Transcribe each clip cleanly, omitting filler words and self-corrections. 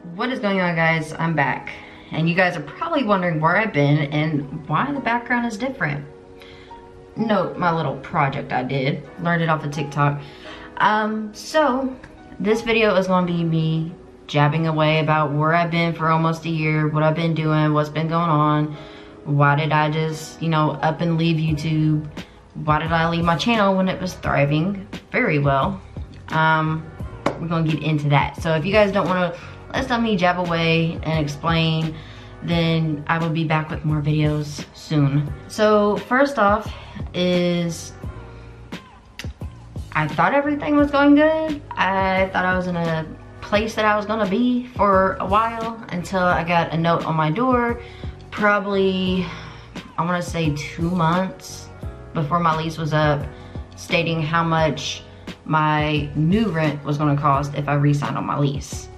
What is going on, guys? I'm back, and you guys are probably wondering where I've been and why the background is different. Note my little project I did, learned it off of TikTok. So this video is going to be me jabbing away about where I've been for almost a year, what I've been doing, what's been going on, why did I just, up and leave YouTube, why did I leave my channel when it was thriving very well. We're gonna get into that. So if you guys don't want to let me jab away and explain, then I will be back with more videos soon. So first off is, I thought everything was going good. I thought I was in a place that I was gonna be for a while until I got a note on my door, probably, I wanna say 2 months before my lease was up, stating how much my new rent was gonna cost if I re-signed on my lease.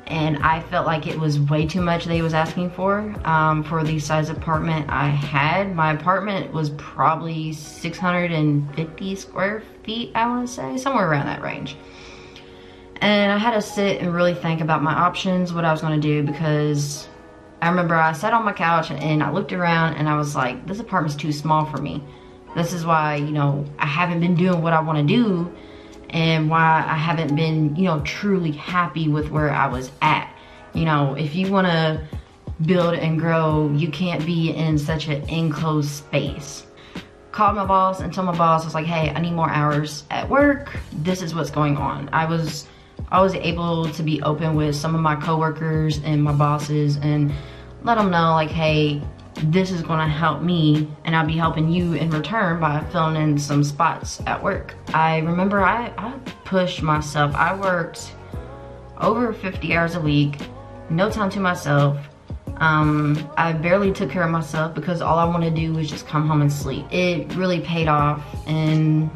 And I felt like it was way too much they was asking for the size apartment I had. My apartment was probably 650 square feet, I wanna say, somewhere around that range. And I had to sit and really think about my options, what I was gonna do, because I remember I sat on my couch and I looked around and I was like, this apartment's too small for me. This is why, I haven't been doing what I wanna do, and why I haven't been, truly happy with where I was at. If you wanna build and grow, you can't be in such an enclosed space. Called my boss and told my boss, I was like, hey, I need more hours at work. This is what's going on. I was able to be open with some of my coworkers and my bosses and let them know, like, hey, this is gonna help me and I'll be helping you in return by filling in some spots at work. I remember I pushed myself. I worked over 50 hours a week, no time to myself. I barely took care of myself because all I wanted to do was just come home and sleep. It really paid off, and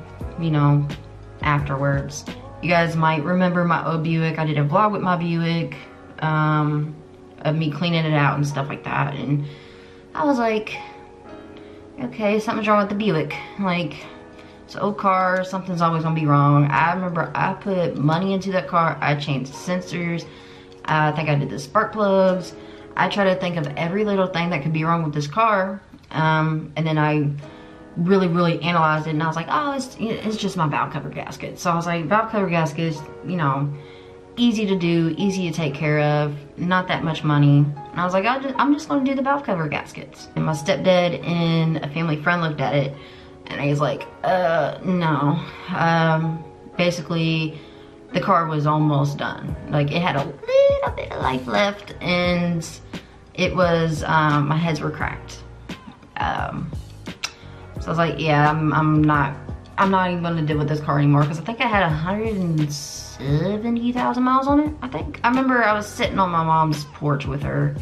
afterwards. You guys might remember my old Buick. I did a vlog with my Buick, of me cleaning it out and stuff like that, and I was like, okay, something's wrong with the Buick. Like, it's an old car, something's always gonna be wrong. I remember I put money into that car. I changed sensors. I think I did the spark plugs. I tried to think of every little thing that could be wrong with this car. And then I really analyzed it, and I was like, oh, it's just my valve cover gasket. So I was like, valve cover gaskets, easy to do, easy to take care of, not that much money. And I was like, I'm just gonna do the valve cover gaskets. And my stepdad and a family friend looked at it, and he was like, no. Basically, the car was almost done. Like, it had a little bit of life left, and it was, my heads were cracked. So I was like, yeah, I'm not even gonna deal with this car anymore, because I think I had 170,000 miles on it, I think. I remember I was sitting on my mom's porch with her,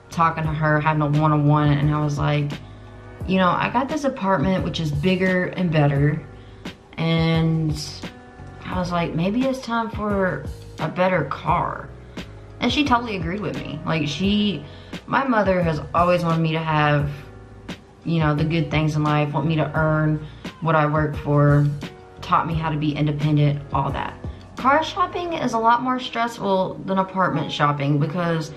talking to her, having a one-on-one, and I was like, I got this apartment which is bigger and better, and I was like, maybe it's time for a better car. And she totally agreed with me. Like, my mother has always wanted me to have, the good things in life, want me to earn what I work for, taught me how to be independent, all that. Car shopping is a lot more stressful than apartment shopping, because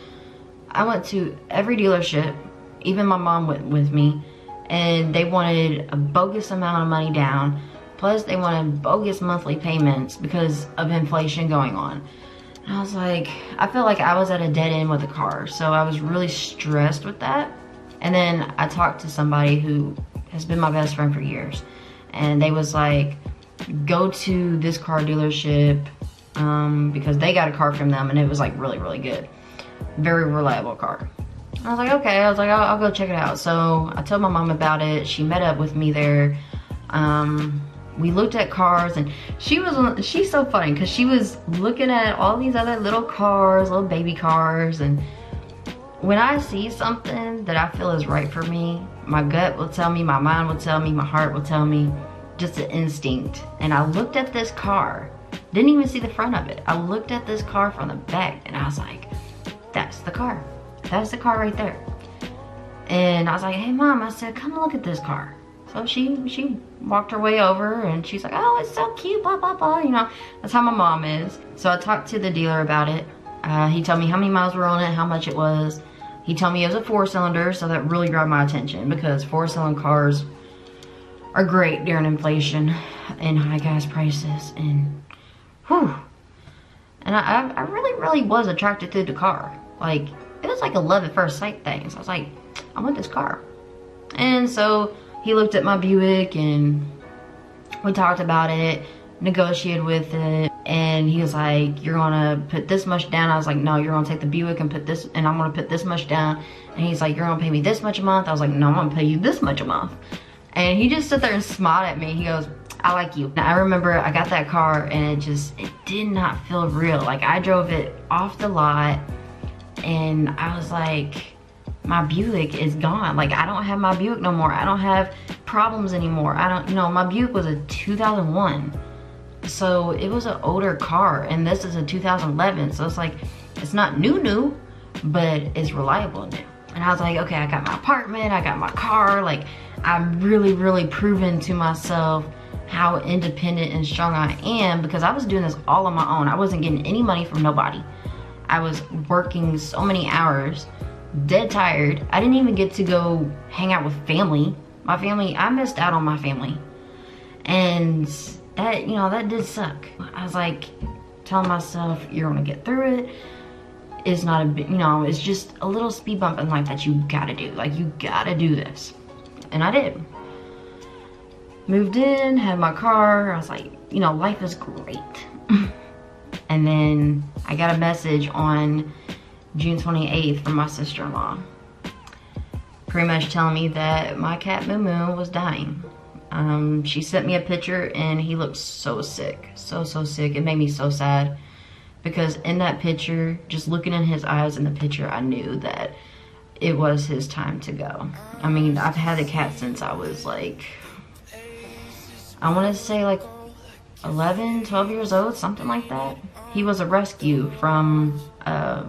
I went to every dealership, even my mom went with me, and they wanted a bogus amount of money down, plus they wanted bogus monthly payments because of inflation going on. And I was like, I felt like I was at a dead end with a car, so I was really stressed with that. And then I talked to somebody who has been my best friend for years, and they was like, go to this car dealership, because they got a car from them and it was like really good, very reliable car. I was like, okay. I was like, I'll go check it out. So I told my mom about it. She met up with me there. We looked at cars, and she's so funny because she was looking at all these other little cars, little baby cars, and when I see something that I feel is right for me, my gut will tell me, my mind will tell me, my heart will tell me, just an instinct. And I looked at this car, didn't even see the front of it. I looked at this car from the back, and I was like, that's the car. That's the car right there. And I was like, hey mom, I said, come look at this car. So she walked her way over, and she's like, oh, it's so cute, blah, blah, blah. That's how my mom is. So I talked to the dealer about it. He told me how many miles were on it, how much it was. He told me it was a 4-cylinder, so that really grabbed my attention because 4-cylinder cars are great during inflation and high gas prices. And whew. And I really was attracted to the car. Like, it was like a love at first sight thing. So I was like, I want this car. And so he looked at my Buick and we talked about it, negotiated with it, and he was like, you're gonna put this much down. I was like, no, you're gonna take the Buick and put this, and I'm gonna put this much down. And he's like, you're gonna pay me this much a month. I was like, no, I'm gonna pay you this much a month. And he just stood there and smiled at me. He goes, I like you. Now, I remember I got that car and it did not feel real. Like, I drove it off the lot and I was like, my Buick is gone. Like, I don't have my Buick no more. I don't have problems anymore. My Buick was a 2001. So it was an older car and this is a 2011. So it's like, it's not new, but it's reliable new. And I was like, okay, I got my apartment, I got my car. Like, I'm really proven to myself how independent and strong I am because I was doing this all on my own. I wasn't getting any money from nobody. I was working so many hours, dead tired. I didn't even get to go hang out with family. My family, I missed out on my family. And that, that did suck. I was like, telling myself, you're gonna get through it. It's not a big, it's just a little speed bump in life that you gotta do. Like, you gotta do this. And I did. Moved in, had my car. I was like, life is great. And then I got a message on June 28th from my sister-in-law. Pretty much telling me that my cat Moo Moo was dying. She sent me a picture and he looked so sick. So sick. It made me so sad. Because in that picture, just looking in his eyes in the picture, I knew that it was his time to go. I mean, I've had the cat since I was like, I want to say like 11, 12 years old, something like that. He was a rescue from, I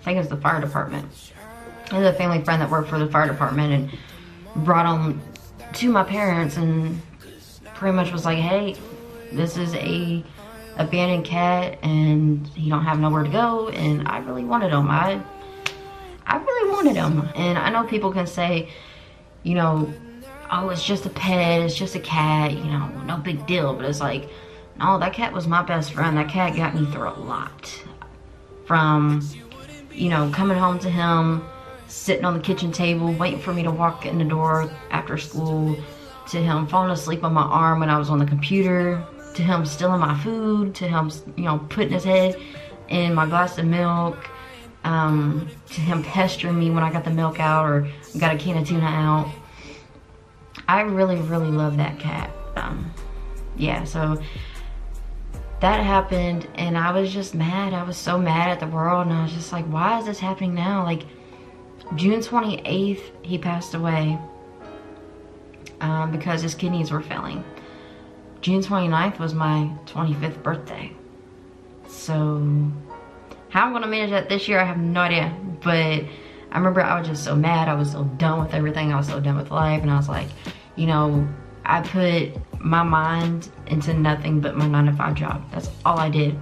think it was the fire department. I had a family friend that worked for the fire department and brought him to my parents and pretty much was like, hey, this is a abandoned cat and he don't have nowhere to go. And I really wanted him. I really wanted him. And I know people can say, oh, it's just a pet, it's just a cat, no big deal. But it's like, no, that cat was my best friend. That cat got me through a lot. From, coming home to him, sitting on the kitchen table, waiting for me to walk in the door after school, to him falling asleep on my arm when I was on the computer, to him stealing my food, to him, putting his head in my glass of milk, to him pestering me when I got the milk out or got a can of tuna out. I really love that cat. Yeah, so that happened and I was just mad. I was so mad at the world and I was just like, why is this happening now? Like, June 28th, he passed away because his kidneys were failing. June 29th was my 25th birthday. So how I'm gonna manage that this year, I have no idea. But I remember I was just so mad. I was so done with everything. I was so done with life. And I was like, I put my mind into nothing but my 9-to-5 job. That's all I did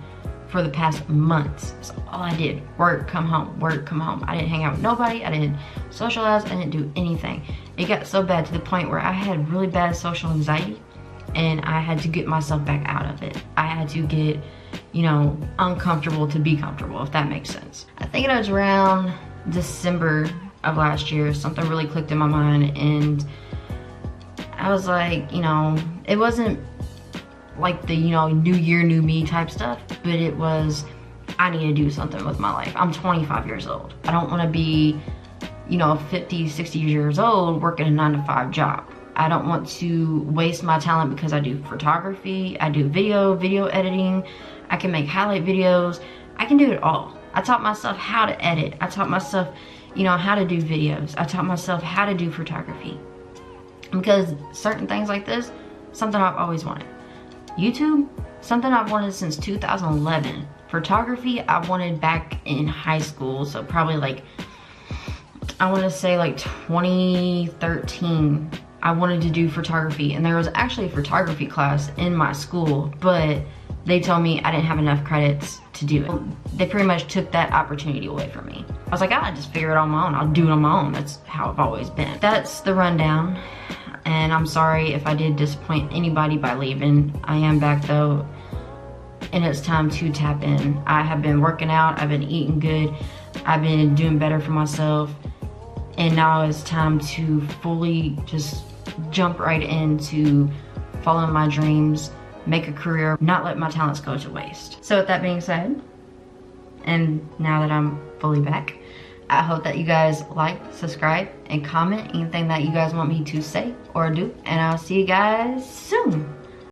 for the past months. That's all I did. Work, come home, work, come home. I didn't hang out with nobody. I didn't socialize. I didn't do anything. It got so bad to the point where I had really bad social anxiety and I had to get myself back out of it. I had to get, uncomfortable to be comfortable, if that makes sense. I think it was around December of last year, something really clicked in my mind and I was like, it wasn't like the, new year, new me type stuff, but it was, I need to do something with my life. I'm 25 years old. I don't want to be, 50, 60 years old working a 9-to-5 job. I don't want to waste my talent because I do photography, I do video editing, I can make highlight videos, I can do it all. I taught myself how to edit. I taught myself, how to do videos. I taught myself how to do photography. Because certain things like this, something I've always wanted. YouTube, something I've wanted since 2011. Photography, I wanted back in high school, so probably like, I want to say like 2013. I wanted to do photography, and there was actually a photography class in my school, but they told me I didn't have enough credits to do it. They pretty much took that opportunity away from me. I was like, I'll just figure it on my own. I'll do it on my own. That's how I've always been. That's the rundown. And I'm sorry if I did disappoint anybody by leaving. I am back though, and it's time to tap in. I have been working out, I've been eating good, I've been doing better for myself, and now it's time to fully just jump right into following my dreams, make a career, not let my talents go to waste. So with that being said, and now that I'm fully back, I hope that you guys like, subscribe, and comment anything that you guys want me to say or do, and I'll see you guys soon.